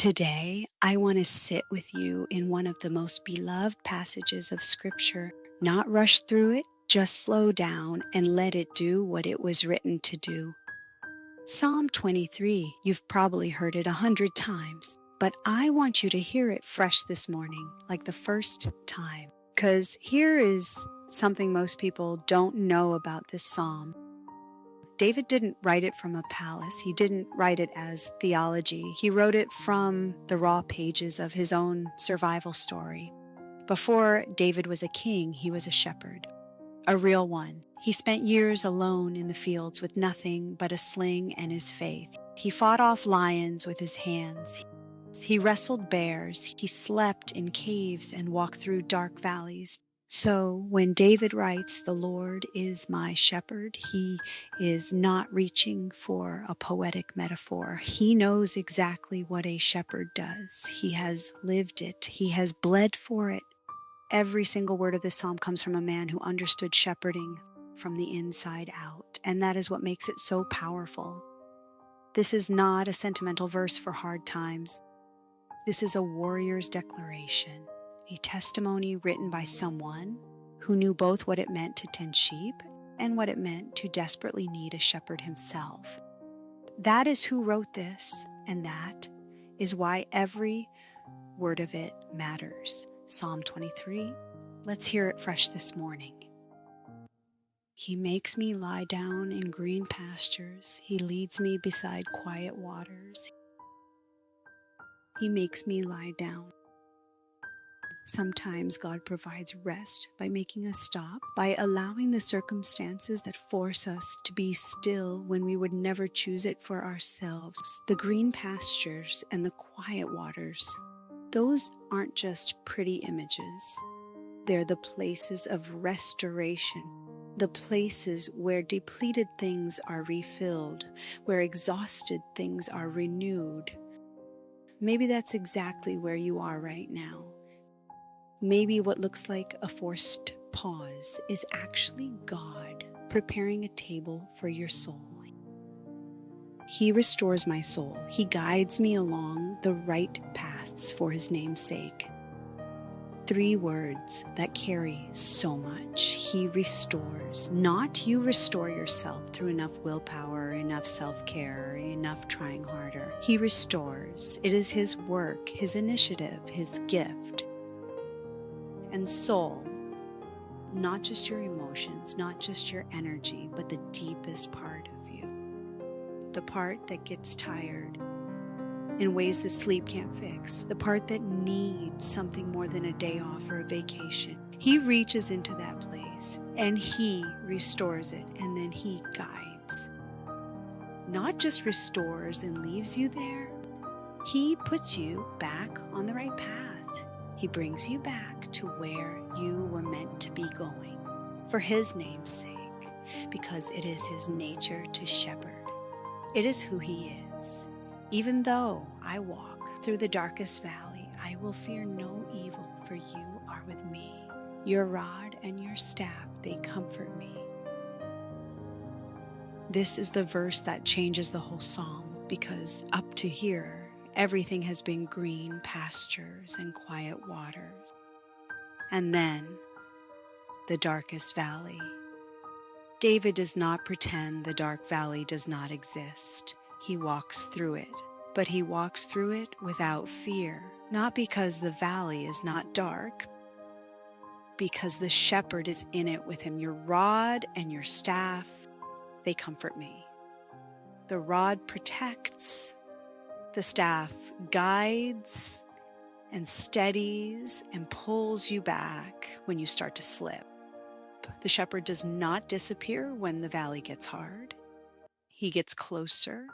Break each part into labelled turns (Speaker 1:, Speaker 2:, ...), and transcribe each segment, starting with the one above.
Speaker 1: Today, I want to sit with you in one of the most beloved passages of Scripture, not rush through it, just slow down and let it do what it was written to do. Psalm 23, you've probably heard it 100 times, but I want you to hear it fresh this morning, like the first time. Because here is something most people don't know about this psalm. David didn't write it from a palace. He didn't write it as theology. He wrote it from the raw pages of his own survival story. Before David was a king, he was a shepherd, a real one. He spent years alone in the fields with nothing but a sling and his faith. He fought off lions with his hands. He wrestled bears. He slept in caves and walked through dark valleys. So when David writes, "The Lord is my shepherd," he is not reaching for a poetic metaphor. He knows exactly what a shepherd does. He has lived it. He has bled for it. Every single word of this psalm comes from a man who understood shepherding from the inside out, and that is what makes it so powerful. This is not a sentimental verse for hard times. This is a warrior's declaration. A testimony written by someone who knew both what it meant to tend sheep and what it meant to desperately need a shepherd himself. That is who wrote this, and that is why every word of it matters. Psalm 23, let's hear it fresh this morning. He makes me lie down in green pastures. He leads me beside quiet waters. He makes me lie down. Sometimes God provides rest by making us stop, by allowing the circumstances that force us to be still when we would never choose it for ourselves. The green pastures and the quiet waters, those aren't just pretty images. They're the places of restoration, the places where depleted things are refilled, where exhausted things are renewed. Maybe that's exactly where you are right now. Maybe what looks like a forced pause is actually God preparing a table for your soul. He restores my soul. He guides me along the right paths for His name's sake. 3 words that carry so much. He restores. Not you restore yourself through enough willpower, enough self-care, enough trying harder. He restores. It is His work, His initiative, His gift. And soul, not just your emotions, not just your energy, but the deepest part of you. The part that gets tired in ways that sleep can't fix. The part that needs something more than a day off or a vacation. He reaches into that place and He restores it, and then He guides. Not just restores and leaves you there. He puts you back on the right path. He brings you back to where you were meant to be going for His name's sake, because it is His nature to shepherd. It is who He is. Even though I walk through the darkest valley, I will fear no evil, for you are with me. Your rod and your staff, they comfort me. This is the verse that changes the whole psalm, because up to here, everything has been green pastures and quiet waters. And then, the darkest valley. David does not pretend the dark valley does not exist. He walks through it, but he walks through it without fear. Not because the valley is not dark, because the shepherd is in it with him. Your rod and your staff, they comfort me. The rod protects. The staff guides and steadies and pulls you back when you start to slip. The shepherd does not disappear when the valley gets hard. He gets closer.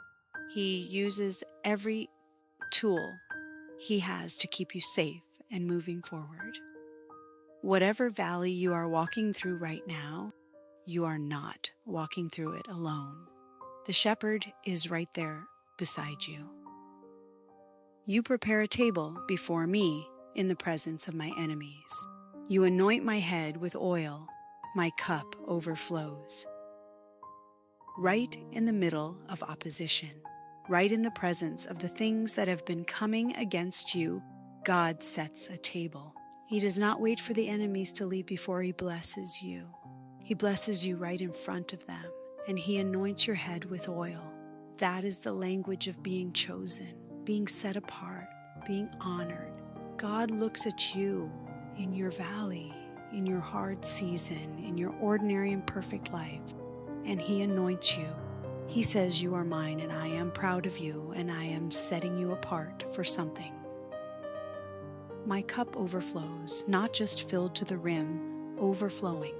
Speaker 1: He uses every tool He has to keep you safe and moving forward. Whatever valley you are walking through right now, you are not walking through it alone. The shepherd is right there beside you. You prepare a table before me in the presence of my enemies. You anoint my head with oil. My cup overflows. Right in the middle of opposition, right in the presence of the things that have been coming against you, God sets a table. He does not wait for the enemies to leave before He blesses you. He blesses you right in front of them, and He anoints your head with oil. That is the language of being chosen, being set apart, being honored. God looks at you in your valley, in your hard season, in your ordinary and perfect life, and He anoints you. He says, "You are mine, and I am proud of you, and I am setting you apart for something." My cup overflows, not just filled to the rim, overflowing.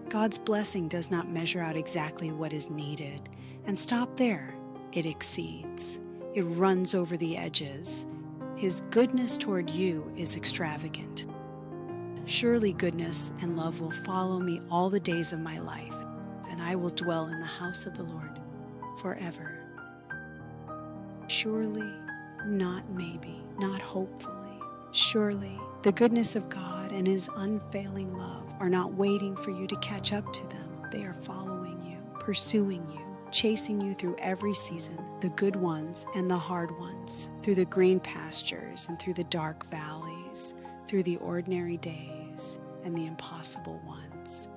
Speaker 1: God's blessing does not measure out exactly what is needed and stop there. It exceeds. It runs over the edges. His goodness toward you is extravagant. Surely goodness and love will follow me all the days of my life, and I will dwell in the house of the Lord forever. Surely, not maybe, not hopefully. Surely, the goodness of God and His unfailing love are not waiting for you to catch up to them. They are following you, pursuing you, chasing you through every season, the good ones and the hard ones, through the green pastures and through the dark valleys, through the ordinary days and the impossible ones.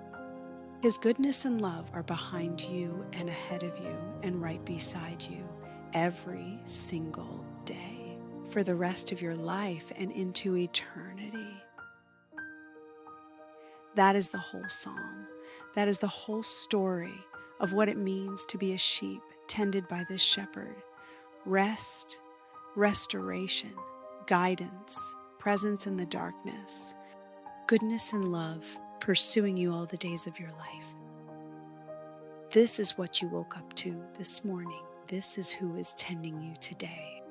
Speaker 1: His goodness and love are behind you and ahead of you and right beside you every single day for the rest of your life and into eternity. That is the whole psalm. That is the whole story of what it means to be a sheep tended by this shepherd. Rest, restoration, guidance, presence in the darkness, goodness and love pursuing you all the days of your life. This is what you woke up to this morning. This is who is tending you today.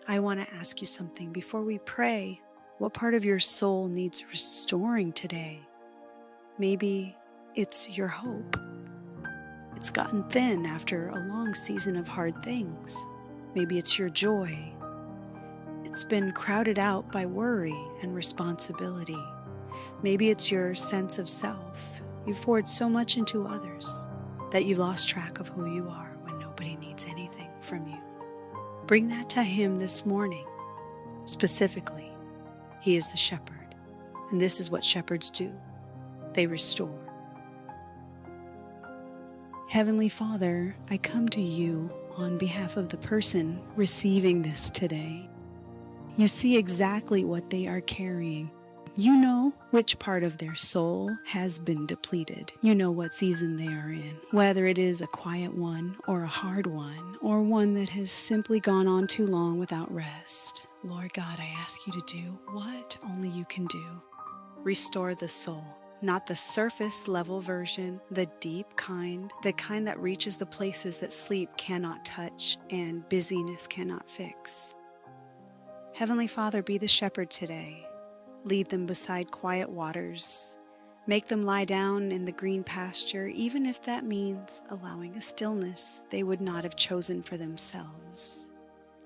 Speaker 1: I want to ask you something before we pray. What part of your soul needs restoring today? Maybe it's your hope. It's gotten thin after a long season of hard things. Maybe it's your joy. It's been crowded out by worry and responsibility. Maybe it's your sense of self. You've poured so much into others that you've lost track of who you are when nobody needs anything from you. Bring that to Him this morning. Specifically, He is the shepherd, and this is what shepherds do. They restore. Heavenly Father, I come to you on behalf of the person receiving this today. You see exactly what they are carrying. You know which part of their soul has been depleted. You know what season they are in, whether it is a quiet one or a hard one, or one that has simply gone on too long without rest. Lord God, I ask you to do what only you can do. Restore the soul, not the surface level version, the deep kind, the kind that reaches the places that sleep cannot touch and busyness cannot fix. Heavenly Father, be the shepherd today. Lead them beside quiet waters. Make them lie down in the green pasture, even if that means allowing a stillness they would not have chosen for themselves.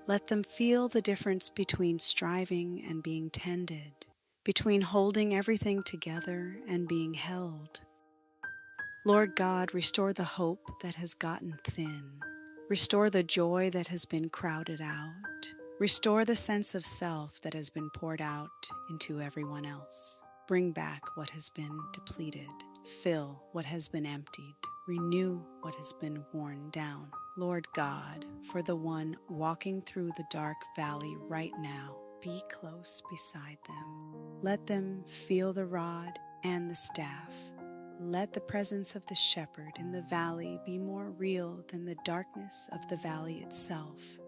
Speaker 1: Let them feel the difference between striving and being tended, between holding everything together and being held. Lord God, restore the hope that has gotten thin. Restore the joy that has been crowded out. Restore the sense of self that has been poured out into everyone else. Bring back what has been depleted. Fill what has been emptied. Renew what has been worn down. Lord God, for the one walking through the dark valley right now, be close beside them. Let them feel the rod and the staff. Let the presence of the shepherd in the valley be more real than the darkness of the valley itself.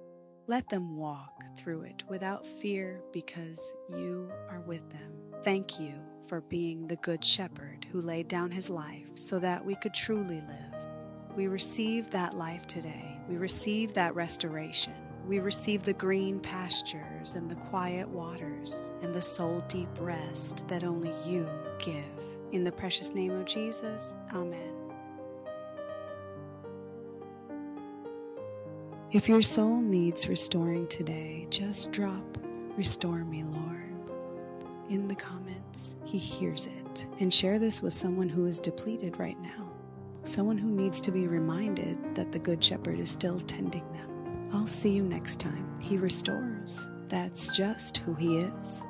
Speaker 1: Let them walk through it without fear because you are with them. Thank you for being the good shepherd who laid down his life so that we could truly live. We receive that life today. We receive that restoration. We receive the green pastures and the quiet waters and the soul-deep rest that only you give. In the precious name of Jesus, amen. If your soul needs restoring today, just drop, "Restore me, Lord," in the comments. He hears it. And share this with someone who is depleted right now. someone who needs to be reminded that the Good Shepherd is still tending them. I'll see you next time. He restores. That's just who he is.